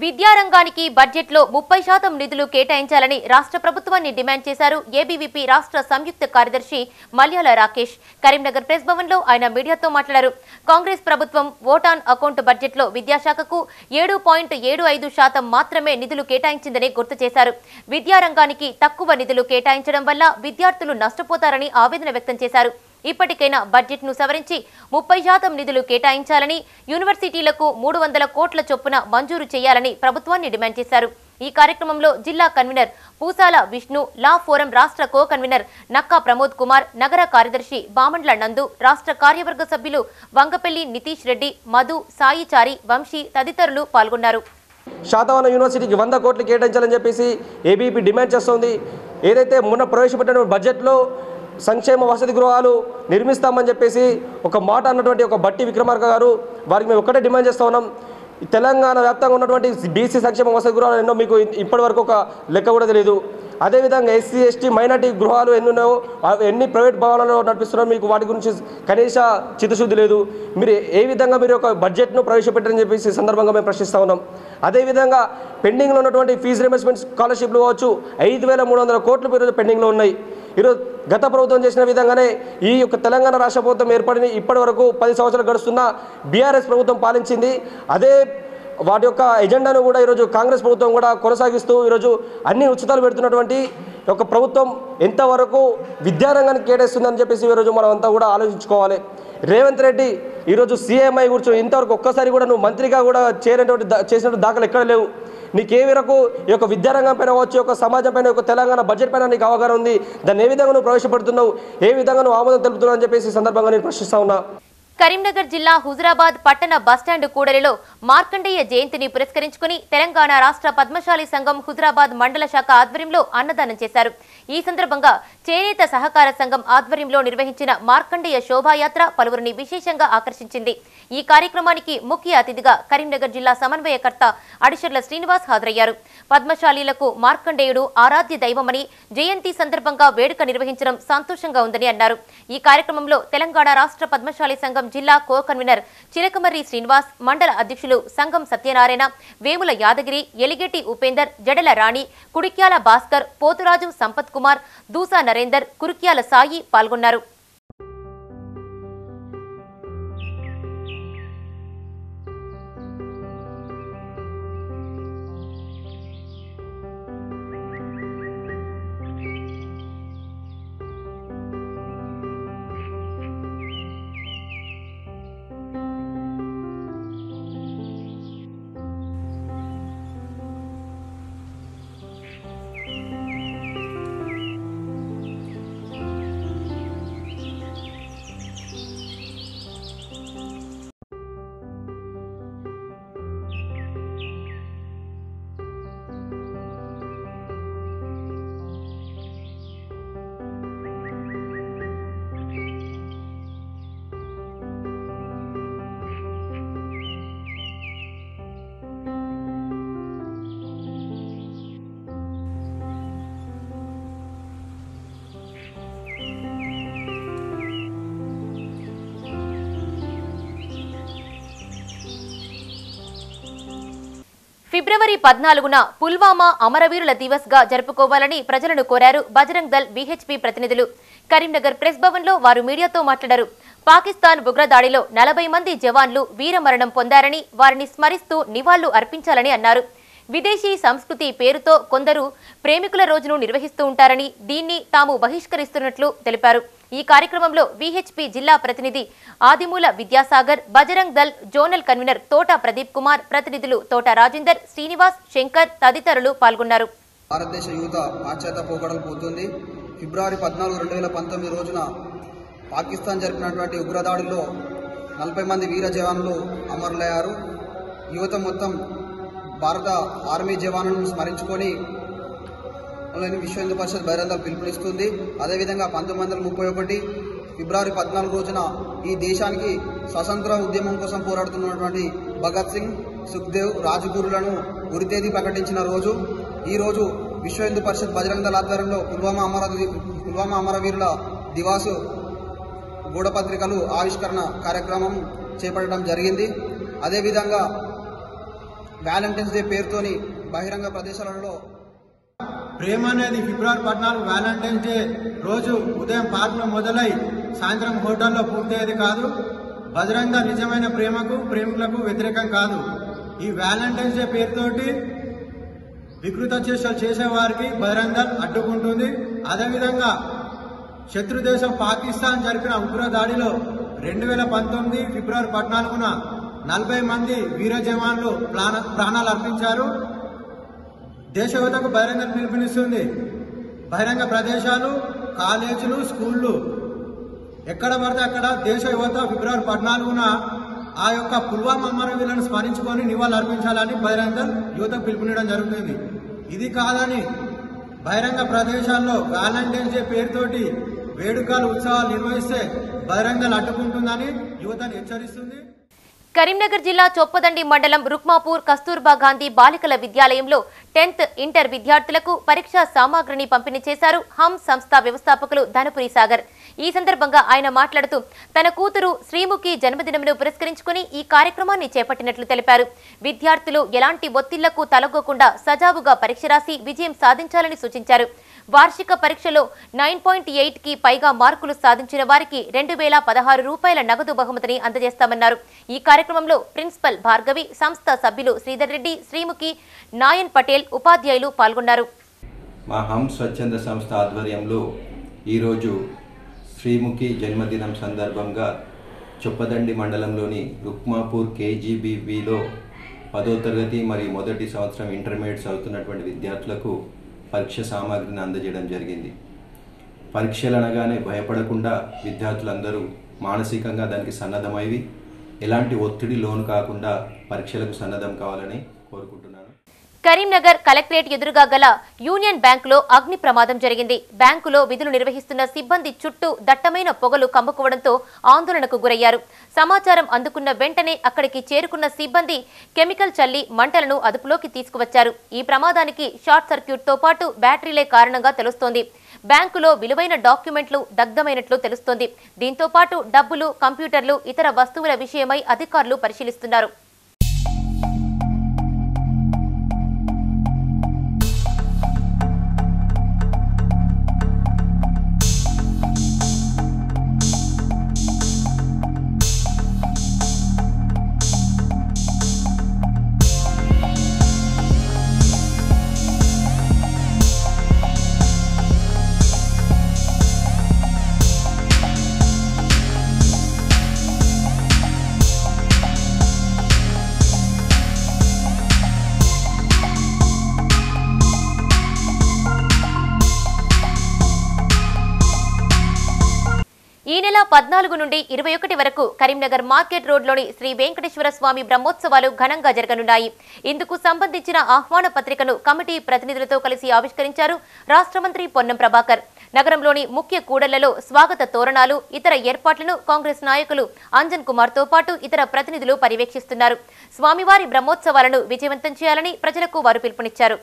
విద్యారంగానికి బడ్జెట్లో 30% నిధులు కేటాయించాలని రాష్ట్ర ప్రభుత్వాన్ని డిమాండ్ చేశారు ఏబీవీపీ రాష్ట్ర సంయుక్త కార్యదర్శి మల్యాల రాకేష్. కరీంనగర్ ప్రెస్ భవన్లో ఆయన మీడియాతో మాట్లాడారు. కాంగ్రెస్ ప్రభుత్వం ఓట్ ఆన్ అకౌంట్ బడ్జెట్లో విద్యాశాఖకు 7.75% మాత్రమే నిధులు కేటాయించిందని గుర్తు చేశారు. విద్యారంగానికి తక్కువ నిధులు కేటాయించడం వల్ల విద్యార్థులు నష్టపోతారని ఆవేదన వ్యక్తం చేశారు. ఇప్పటికైనా బడ్జెట్ను సవరించి 30% నిధులు కేటాయించాలని, యూనివర్సిటీలకు 300 కోట్ల చొప్పున మంజూరు చేయాలని ప్రభుత్వాన్ని డిమాండ్ చేశారు. ఈ కార్యక్రమంలో జిల్లా కన్వీనర్ పూసాల విష్ణు, లా ఫోరం రాష్ట్ర కో కన్వీనర్ నక్కా ప్రమోద్ కుమార్, నగర కార్యదర్శి బామండ్ల నందు, రాష్ట్ర కార్యవర్గ సభ్యులు వంగపల్లి నితీష్ రెడ్డి, మధు, సాయిచారి, వంశీ తదితరులు పాల్గొన్నారు. శాతవాహన యూనివర్సిటీకి 100 కోట్లు కేటాయించాలని చెప్పేసి ఏబీవీపీ డిమాండ్ చేస్తోంది. ఏదైతే మొన్న ప్రవేశపెట్టిన బడ్జెట్లో సంక్షేమ వసతి గృహాలు నిర్మిస్తామని చెప్పేసి ఒక మాట అన్నటువంటి ఒక బట్టి విక్రమార్క గారు, వారికి మేము ఒక్కటే డిమాండ్ చేస్తూ ఉన్నాం. తెలంగాణ వ్యాప్తంగా ఉన్నటువంటి బీసీ సంక్షేమ వసతి గృహాలు ఎన్నో మీకు ఇప్పటి వరకు ఒక లెక్క కూడా తెలియదు. అదేవిధంగా ఎస్సీ ఎస్టీ మైనార్టీ గృహాలు ఎన్ని ఉన్నాయో ఎన్ని ప్రైవేట్ భవనాల్లో నడిపిస్తున్నారో మీకు వాటి గురించి కనీస చిత్తశుద్ధి లేదు. మీరు ఏ విధంగా మీరు ఒక బడ్జెట్ను ప్రవేశపెట్టారని చెప్పేసి సందర్భంగా మేము ప్రశ్నిస్తూ ఉన్నాం. అదేవిధంగా పెండింగ్లో ఉన్నటువంటి ఫీజు రియంబర్స్మెంట్ స్కాలర్షిప్లు కావచ్చు 5,300 కోట్లు ఈరోజు పెండింగ్లో ఉన్నాయి. ఈరోజు గత ప్రభుత్వం చేసిన విధంగానే ఈ యొక్క తెలంగాణ రాష్ట్ర ప్రభుత్వం ఏర్పడిన ఇప్పటి వరకు 10 సంవత్సరాలు గడుస్తున్న బీఆర్ఎస్ ప్రభుత్వం పాలించింది. అదే వాటి యొక్క ఎజెండాను కూడా ఈరోజు కాంగ్రెస్ ప్రభుత్వం కూడా కొనసాగిస్తూ ఈరోజు అన్ని ఉచితాలు పెడుతున్నటువంటి ఒక ప్రభుత్వం ఎంతవరకు విద్యారంగానికి కేటాయిస్తుందని చెప్పేసి ఈరోజు మనం అంతా కూడా ఆలోచించుకోవాలి. రేవంత్ రెడ్డి ఈరోజు CMI కూర్చొని ఇంతవరకు ఒక్కసారి కూడా నువ్వు మంత్రిగా కూడా చేసినటువంటి దాఖలు ఎక్కడ లేవు. నీకు ఏ వరకు ఈ యొక్క విద్యారంగం పైన వచ్చి ఒక సమాజం పైన ఒక తెలంగాణ బడ్జెట్ పైన నీకు అవగాహన ఉంది? దాన్ని ఏ విధంగా నువ్వు ప్రవేశపెడుతున్నావు, ఏ విధంగా నువ్వు ఆమోదం తెలుపుతున్నావు అని చెప్పేసి సందర్భంగా నేను ప్రశ్నిస్తా ఉన్నా. కరీంనగర్ జిల్లా హుజురాబాద్ పట్టణ బస్టాండ్ కూడలిలో మార్కండేయ జయంతిని పురస్కరించుకుని తెలంగాణ రాష్ట్ర పద్మశాలి సంఘం హుజురాబాద్ మండల శాఖ ఆధ్వర్యంలో అన్నదానం చేశారు. ఈ సందర్భంగా చేనేత సహకార సంఘం ఆధ్వర్యంలో నిర్వహించిన మార్కండేయ శోభాయాత్ర పలువురిని విశేషంగా ఆకర్షించింది. ఈ కార్యక్రమానికి ముఖ్య అతిథిగా కరీంనగర్ జిల్లా సమన్వయకర్త అడిషర్ల శ్రీనివాస్ హాజరయ్యారు. పద్మశాలీలకు మార్కండేయుడు ఆరాధ్య దైవమని, జయంతి సందర్భంగా వేడుక నిర్వహించడం సంతోషంగా ఉందని అన్నారు. ఈ కార్యక్రమంలో తెలంగాణ రాష్ట్ర పద్మశాలి సంఘం జిల్లా కో కన్వీనర్ చిలకమర్రి శ్రీనివాస్, మండల అధ్యక్షులు సంఘం సత్యనారాయణ, వేముల యాదగిరి, ఎలిగేటి ఉపేందర్, జడల రాణి, కుడిక్యాల భాస్కర్, పోతురాజు సంపత్ కుమార్, దూసా నరేందర్, కురుక్యాల సాయి పాల్గొన్నారు. ఫిబ్రవరి 14న పుల్వామా అమరవీరుల దివస్ గా జరుపుకోవాలని ప్రజలను కోరారు బజరంగ్ దళ్ బీహెచ్పీ ప్రతినిధులు. కరీంనగర్ ప్రెస్ భవన్లో వారు మీడియాతో మాట్లాడారు. పాకిస్తాన్ ఉగ్రదాడిలో 40 మంది జవాన్లు వీరమరణం పొందారని, వారిని స్మరిస్తూ నివాళులు అర్పించాలని అన్నారు. విదేశీ సంస్కృతి పేరుతో కొందరు ప్రేమికుల రోజును నిర్వహిస్తూ ఉంటారని, దీన్ని తాము బహిష్కరిస్తున్నట్లు తెలిపారు. ఈ కార్యక్రమంలో విహెచ్పీ జిల్లా ప్రతినిధి ఆదిమూల విద్యాసాగర్, బజరంగ్ దళ్ జోనల్ కన్వీనర్ తోట ప్రదీప్ కుమార్, ప్రతినిధులు తోట రాజేందర్, శ్రీనివాస్, శంకర్ తదితరులు పాల్గొన్నారు. భారతదేశ యువత పాశ్చాత్య పోకడలు పోతుంది. ఫిబ్రవరి 14, 2019 రోజున పాకిస్తాన్ జరిపినటువంటి ఉగ్రదాడుల్లో 40 మంది వీర జవాన్లు అమరులయ్యారు. యువత మొత్తం భారత ఆర్మీ జవాన్లను స్మరించుకొని విశ్వ హిందూ పరిషత్ బహిరంగ పిలుపునిస్తుంది. అదేవిధంగా 1931 ఫిబ్రవరి 14 రోజున ఈ దేశానికి స్వతంత్ర ఉద్యమం కోసం పోరాడుతున్నటువంటి భగత్ సింగ్, సుఖ్దేవ్, రాజ్గురులను ఉరితేదీ ప్రకటించిన రోజు. ఈ రోజు విశ్వ హిందూ పరిషత్ బజరంగ దళ ఆధ్వర్యంలో పుల్వామా అమరవీరుల దివాసు గూఢపత్రికలు ఆవిష్కరణ కార్యక్రమం చేపట్టడం జరిగింది. అదేవిధంగా వ్యాలంటైన్స్ డే పేరుతోని బహిరంగ ప్రదేశాలలో ప్రేమ అనేది ఫిబ్రవరి 14 వ్యాలంటైన్స్ డే రోజు ఉదయం పార్క్లో మొదలై సాయంత్రం హోటల్లో పూర్తయ్యేది కాదు. బజరంగ నిజమైన ప్రేమకు, ప్రేమికులకు వ్యతిరేకం కాదు. ఈ వ్యాలంటైన్స్ డే పేరుతోటి వికృత చేష్టలు చేసేవారికి బజరంగ అడ్డుకుంటుంది. అదేవిధంగా శత్రుదేశం పాకిస్తాన్ జరిపిన ఉగ్ర దాడిలో 2019 ఫిబ్రవరి 14న 40 మంది వీర జవాన్లు ప్రాణాలు అర్పించారు. దేశ యువతకు బహిరంగ పిలుపునిస్తుంది. బహిరంగ ప్రదేశాలు, కాలేజీలు, స్కూళ్ళు ఎక్కడ పడితే అక్కడ దేశ యువత ఫిబ్రవరి 14న ఆ యొక్క పుల్వామా అమరవీరులను స్మరించుకొని నివాళులు అర్పించాలని బహిరంగ యువతకు పిలుపునివ్వడం జరుగుతుంది. ఇది కాదని బహిరంగ ప్రదేశాల్లో వ్యాలంటైన్స్ డే పేరుతోటి వేడుకలు, ఉత్సవాలు నిర్వహిస్తే బహిరంగలు అడ్డుకుంటుందని యువతను హెచ్చరిస్తుంది. కరీంనగర్ జిల్లా చొప్పదండి మండలం రుక్మాపూర్ కస్తూర్బా గాంధీ బాలికల విద్యాలయంలో 10th ఇంటర్ విద్యార్థులకు పరీక్షా సామాగ్రిని పంపిణీ చేశారు హమ్ సంస్థ వ్యవస్థాపకులు ధనపురి సాగర్. ఈ సందర్భంగా ఆయన మాట్లాడుతూ తన కూతురు శ్రీముఖి జన్మదినంను పురస్కరించుకుని ఈ కార్యక్రమాన్ని చేపట్టినట్లు తెలిపారు. విద్యార్థులు ఎలాంటి ఒత్తిళ్లకు తలగకుండా సజావుగా పరీక్ష రాసి విజయం సాధించాలని సూచించారు. వార్షిక పరీక్షలో 9.8కి పైగా మార్కులు సాధించిన వారికి 2016 రూపాయల నగదు బహుమతిని అందజేస్తామన్నారు. ఈ కార్యక్రమంలో ప్రిన్సిపల్ భార్గవి, సంస్థ సభ్యులు శ్రీధర్ రెడ్డి, శ్రీముఖి, నాయన్ పటేల్, ఉపాధ్యాయులు పాల్గొన్నారు. మా హమ్ స్వచ్ఛంద సంస్థ ఆధ్వర్యంలో ఈరోజు శ్రీముఖి జన్మదినం సందర్భంగా చొప్పదండి మండలంలోని రుక్మాపూర్ KGBVలో 10వ తరగతి మరియు మొదటి సంవత్సరం ఇంటర్మీడియట్ చదువుతున్నటువంటి విద్యార్థులకు పరీక్ష సామాగ్రిని అందజేయడం జరిగింది. పరీక్షలు అనగానే భయపడకుండా విద్యార్థులందరూ మానసికంగా దానికి సన్నద్ధమైవి ఎలాంటి ఒత్తిడి లోను కాకుండా పరీక్షలకు సన్నద్ధం కావాలని కోరుకుంటున్నాను. కరీంనగర్ కలెక్టరేట్ ఎదురుగా గల యూనియన్ బ్యాంకులో అగ్ని ప్రమాదం జరిగింది. బ్యాంకులో విధులు నిర్వహిస్తున్న సిబ్బంది చుట్టూ దట్టమైన పొగలు కమ్ముకోవడంతో ఆందోళనకు గురయ్యారు. సమాచారం అందుకున్న వెంటనే అక్కడికి చేరుకున్న సిబ్బంది కెమికల్ చల్లి మంటలను అదుపులోకి తీసుకువచ్చారు. ఈ ప్రమాదానికి షార్ట్ సర్క్యూట్తో పాటు బ్యాటరీలే కారణంగా తెలుస్తోంది. బ్యాంకులో విలువైన డాక్యుమెంట్లు దగ్ధమైనట్లు తెలుస్తోంది. దీంతో పాటు డబ్బులు, కంప్యూటర్లు, ఇతర వస్తువుల విషయమై అధికారులు పరిశీలిస్తున్నారు. ఈ నెల 14 నుండి 21 వరకు కరీంనగర్ మార్కెట్ రోడ్లోని శ్రీ వెంకటేశ్వర స్వామి బ్రహ్మోత్సవాలు ఘనంగా జరగనున్నాయి. ఇందుకు సంబంధించిన ఆహ్వాన పత్రికను కమిటీ ప్రతినిధులతో కలిసి ఆవిష్కరించారు రాష్ట్ర మంత్రి పొన్నం ప్రభాకర్. నగరంలోని ముఖ్య కూడళ్లలో స్వాగత తోరణాలు, ఇతర ఏర్పాట్లను కాంగ్రెస్ నాయకులు అంజన్ కుమార్తో పాటు ఇతర ప్రతినిధులు పర్యవేక్షిస్తున్నారు. స్వామివారి బ్రహ్మోత్సవాలను విజయవంతం చేయాలని ప్రజలకు వారు పిలుపునిచ్చారు.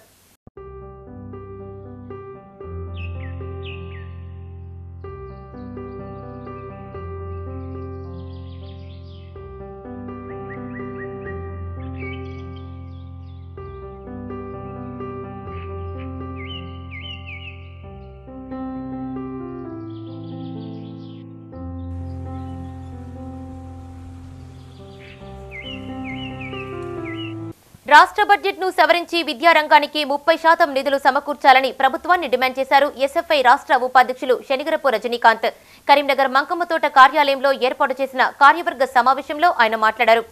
రాష్ట్ర బడ్జెట్ ను సవరించి విద్యారంగానికి 30% నిధులు సమకూర్చాలని ప్రభుత్వాన్ని డిమాండ్ చేశారు ఎస్ఎఫ్ఐ రాష్ట్ర ఉపాధ్యక్షులు శనిగరపు రజనీకాంత్. కరీంనగర్ మంకమ్మతోట కార్యాలయంలో ఏర్పాటు చేసిన కార్యవర్గ సమావేశంలో ఆయన మాట్లాడారు.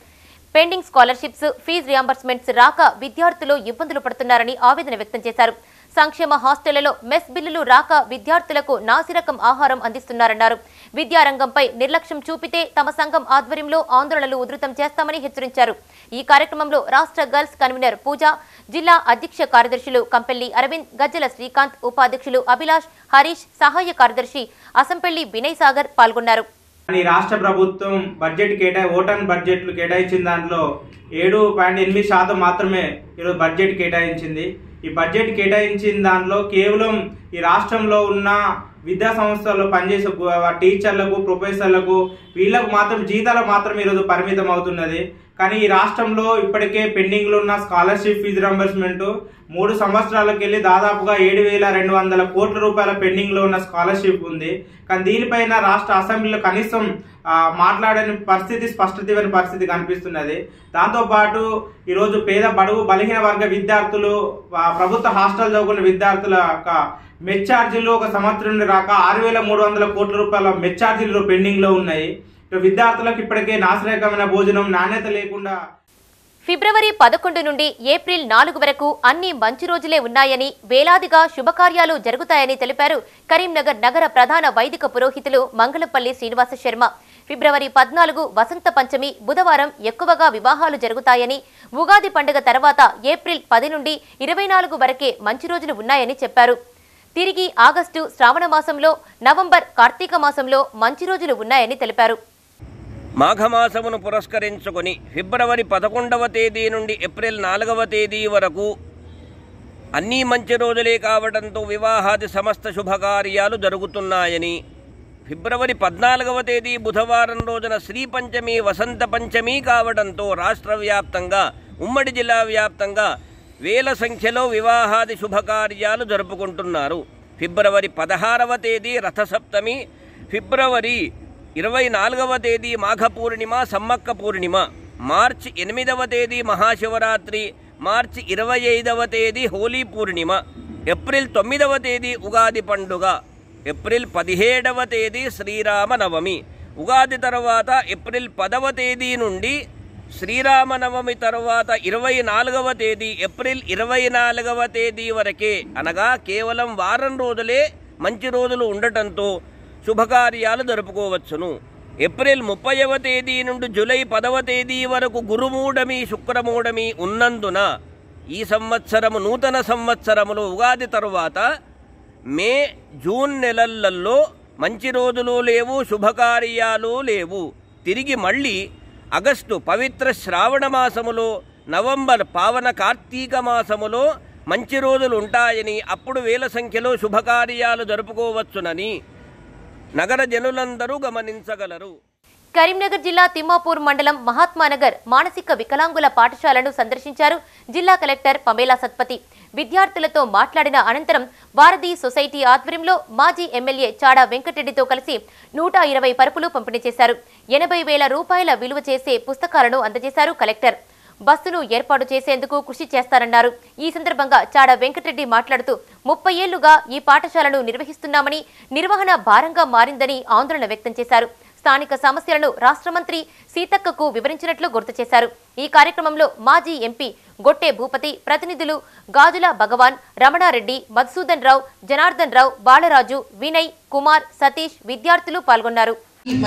పెండింగ్ స్కాలర్షిప్స్, ఫీజు రియంబర్స్మెంట్స్ రాక విద్యార్థులు ఇబ్బందులు పడుతున్నారని ఆవేదన వ్యక్తం చేశారు. సంక్షేమ హాస్టళ్లలో మెస్ బిల్లులు రాక విద్యార్థులకు నాసిరకం ఆహారం అందిస్తున్నారన్నారు. విద్యారంగంపై నిర్లక్ష్యం చూపితే తమ సంఘం ఆధ్వర్యంలో ఆందోళనలు ఉధృతం చేస్తామని హెచ్చరించారు. ఈ కార్యక్రమంలో రాష్ట్ర గర్ల్స్ కన్వీనర్ పూజ, జిల్లా అధ్యక్ష కార్యదర్శులు కంపెల్లి అరవింద్, గజ్జల శ్రీకాంత్, ఉపాధ్యక్షులు అభిలాష్, హరీష్, సహాయ కార్యదర్శి అసంపల్లి వినయ్ సాగర్ పాల్గొన్నారు. రాష్ట్ర ప్రభుత్వం ఓటాన్ బడ్జెట్లు కేటాయించిన దాంట్లో 7.8% మాత్రమే ఈరోజు బడ్జెట్ కేటాయించింది. ఈ బడ్జెట్ కేటాయించిన దాంట్లో కేవలం ఈ రాష్ట్రంలో ఉన్న విద్యా సంస్థల్లో పనిచేసే టీచర్లకు, ప్రొఫెసర్లకు వీళ్ళకు మాత్రం జీతాలకు మాత్రం ఈరోజు పరిమితం అవుతున్నది. కానీ ఈ రాష్ట్రంలో ఇప్పటికే పెండింగ్లో ఉన్న స్కాలర్షిప్ ఫీజు రింబర్స్మెంట్ 3 సంవత్సరాలకు వెళ్ళి దాదాపుగా 7,200 కోట్ల రూపాయల పెండింగ్లో ఉన్న స్కాలర్షిప్ ఉంది. కానీ దీనిపైన రాష్ట్ర అసెంబ్లీలో కనీసం మాట్లాడని పరిస్థితి, స్పష్టత ఇవ్వని పరిస్థితి కనిపిస్తున్నది. దాంతోపాటు ఈరోజు పేద, బడుగు, బలహీన వర్గ విద్యార్థులు, ప్రభుత్వ హాస్టల్ చదువుకున్న విద్యార్థుల మెచ్ ఛార్జీలు ఒక సంవత్సరం నుండి రాక 6,300 కోట్ల రూపాయల మెచ్ ఛార్జీలు పెండింగ్లో ఉన్నాయి. విద్యార్థులకు ఇప్పటికే నాసిరకమైన భోజనం, నాణ్యత లేకుండా. ఫిబ్రవరి 11 నుండి ఏప్రిల్ 4 వరకు అన్ని మంచి రోజులే ఉన్నాయని, వేలాదిగా శుభకార్యాలు జరుగుతాయని తెలిపారు కరీంనగర్ నగర ప్రధాన వైదిక పురోహితులు మంగళపల్లి శ్రీనివాస శర్మ. ఫిబ్రవరి 14 వసంత పంచమి, బుధవారం ఎక్కువగా వివాహాలు జరుగుతాయని, ఉగాది పండుగ తర్వాత ఏప్రిల్ 10 నుండి 24 వరకే మంచి రోజులు ఉన్నాయని చెప్పారు. తిరిగి ఆగస్టు శ్రావణ మాసంలో, నవంబర్ కార్తీక మాసంలో మంచి రోజులు ఉన్నాయని తెలిపారు. మాఘమాసమును పురస్కరించుకొని ఫిబ్రవరి 11వ తేదీ నుండి ఏప్రిల్ 4వ తేదీ వరకు అన్నీ మంచి రోజులే కావడంతో వివాహాది సమస్త శుభకార్యాలు జరుగుతున్నాయని, ఫిబ్రవరి 14వ తేదీ బుధవారం రోజున శ్రీ పంచమి, వసంత పంచమి కావడంతో రాష్ట్ర వ్యాప్తంగా, ఉమ్మడి జిల్లా వ్యాప్తంగా వేల సంఖ్యలో వివాహాది శుభకార్యాలు జరుపుకుంటున్నారు. ఫిబ్రవరి 16వ తేదీ రథసప్తమి, ఫిబ్రవరి 24వ తేదీ మాఘ పూర్ణిమ, సమ్మక్క పూర్ణిమ, మార్చి 8వ తేదీ మహాశివరాత్రి, మార్చి 25వ తేదీ హోలీ పూర్ణిమ, ఏప్రిల్ 9వ తేదీ ఉగాది పండుగ, ఏప్రిల్ 17వ తేదీ శ్రీరామనవమి. ఉగాది తర్వాత ఏప్రిల్ 10వ తేదీ నుండి శ్రీరామనవమి తర్వాత 24వ తేదీ, ఏప్రిల్ 24వ తేదీ వరకే, అనగా కేవలం వారం రోజులే మంచి రోజులు ఉండటంతో శుభకార్యాలు జరుపుకోవచ్చును. ఏప్రిల్ 30వ తేదీ నుండి జూలై 10వ తేదీ వరకు గురుమూఢమి, శుక్రమూఢమి ఉన్నందున ఈ సంవత్సరము నూతన సంవత్సరములో ఉగాది తరువాత మే, జూన్ నెలలలో మంచి రోజులు లేవు, శుభకార్యాలు లేవు. తిరిగి మళ్ళీ ఆగస్టు పవిత్ర శ్రావణ మాసములో, నవంబర్ పావన కార్తీక మాసములో మంచి రోజులు ఉంటాయని, అప్పుడు వేల సంఖ్యలో శుభకార్యాలు జరుపుకోవచ్చునని నగర జనులందరూ గమనించగలరు. కరీంనగర్ జిల్లా తిమ్మాపూర్ మండలం మహాత్మానగర్ మానసిక వికలాంగుల పాఠశాలను సందర్శించారు జిల్లా కలెక్టర్ పమేలా సత్పతి. విద్యార్థులతో మాట్లాడిన అనంతరం భారతీ సొసైటీ ఆధ్వర్యంలో మాజీ ఎమ్మెల్యే చాడా వెంకటరెడ్డితో కలిసి 120 పరుపులు పంపిణీ చేశారు. 80,000 రూపాయల విలువ చేసే పుస్తకాలను అందజేశారు కలెక్టర్. బస్సును ఏర్పాటు చేసేందుకు కృషి చేస్తారన్నారు. ఈ సందర్భంగా చాడా వెంకటరెడ్డి మాట్లాడుతూ 30 ఏళ్లుగా ఈ పాఠశాలను నిర్వహిస్తున్నామని, నిర్వహణ భారంగా మారిందని ఆందోళన వ్యక్తం చేశారు. స్థానిక సమస్యలను రాష్ట్ర మంత్రి సీతక్కకు వివరించినట్లు గుర్తు చేశారు. ఈ కార్యక్రమంలో మాజీ ఎంపీ గొట్టె భూపతి, ప్రతినిధులు గాజుల భగవాన్, రమణారెడ్డి, మధుసూదన్ రావు, జనార్దన్ రావు, బాలరాజు, వినయ్, కుమార్, సతీష్, విద్యార్థులు పాల్గొన్నారు.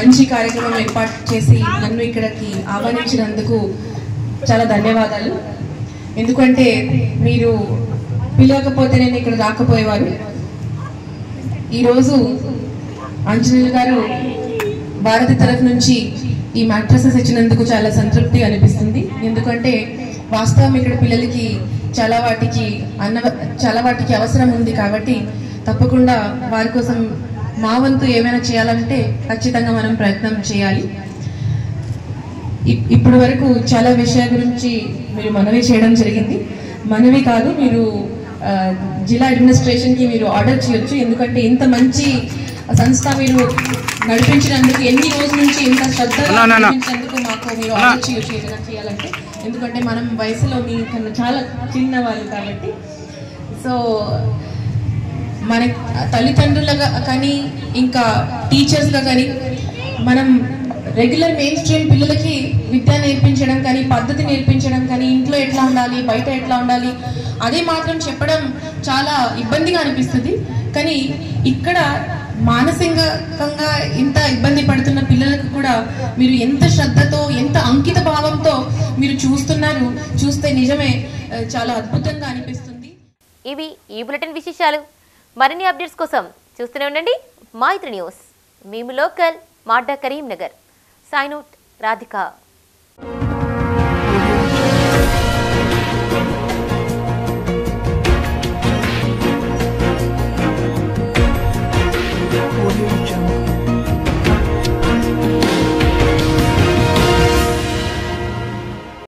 మంచి కార్యక్రమం ఏర్పాటు చేసి నన్ను ఇక్కడికి ఆహ్వానించినందుకు చాలా ధన్యవాదాలు. ఎందుకంటే మీరు పిలవకపోతే నేను ఇక్కడ రాకపోయేవారు. ఈరోజు అంజనేయులు గారు భారతి తరఫు నుంచి ఈ మ్యాట్రసెస్ ఇచ్చినందుకు చాలా సంతృప్తి అనిపిస్తుంది. ఎందుకంటే వాస్తవం ఇక్కడ పిల్లలకి చాలా వాటికి అవసరం ఉంది. కాబట్టి తప్పకుండా వారి కోసం మా వంతు ఏమైనా చేయాలంటే ఖచ్చితంగా మనం ప్రయత్నం చేయాలి. ఇప్పటి వరకు చాలా విషయాల గురించి మీరు మనవి చేయడం జరిగింది. మనవి కాదు, మీరు జిల్లా అడ్మినిస్ట్రేషన్కి మీరు ఆర్డర్ చేయొచ్చు. ఎందుకంటే ఇంత మంచి సంస్థ మీరు నడిపించినందుకు, ఎన్ని రోజుల నుంచి ఇంత శ్రద్ధగా నడిపించినందుకు మాకు మీరు ఆర్డర్ చేయొచ్చు ఏదైనా చేయాలంటే. ఎందుకంటే మనం వయసులో మీ కన్నా చాలా చిన్నవాళ్ళు కాబట్టి. సో మన తల్లిదండ్రులుగా కానీ ఇంకా టీచర్స్గా కానీ మనం రెగ్యులర్ మెయిన్ స్ట్రీమ్ పిల్లలకి విద్య నేర్పించడం కానీ, పద్ధతి నేర్పించడం కానీ, ఇంట్లో ఎట్లా ఉండాలి, బయట ఎట్లా ఉండాలి, అదే మాత్రం చెప్పడం చాలా ఇబ్బందిగా అనిపిస్తుంది. కానీ ఇక్కడ మానసికంగా ఇంత ఇబ్బంది పడుతున్న పిల్లలకు కూడా మీరు ఎంత శ్రద్ధతో ఎంత అంకిత భావంతో మీరు చూస్తున్నారు, చూస్తే నిజమే చాలా అద్భుతంగా అనిపిస్తుంది. ఇవి ఈ బులెటిన్ విశేషాలు. మరిన్ని అప్డేట్స్ కోసం చూస్తూనే ఉండండి మైత్రి న్యూస్. మేము లోకల్ మాడ్డా కరీంనగర్. Sign out Radhika.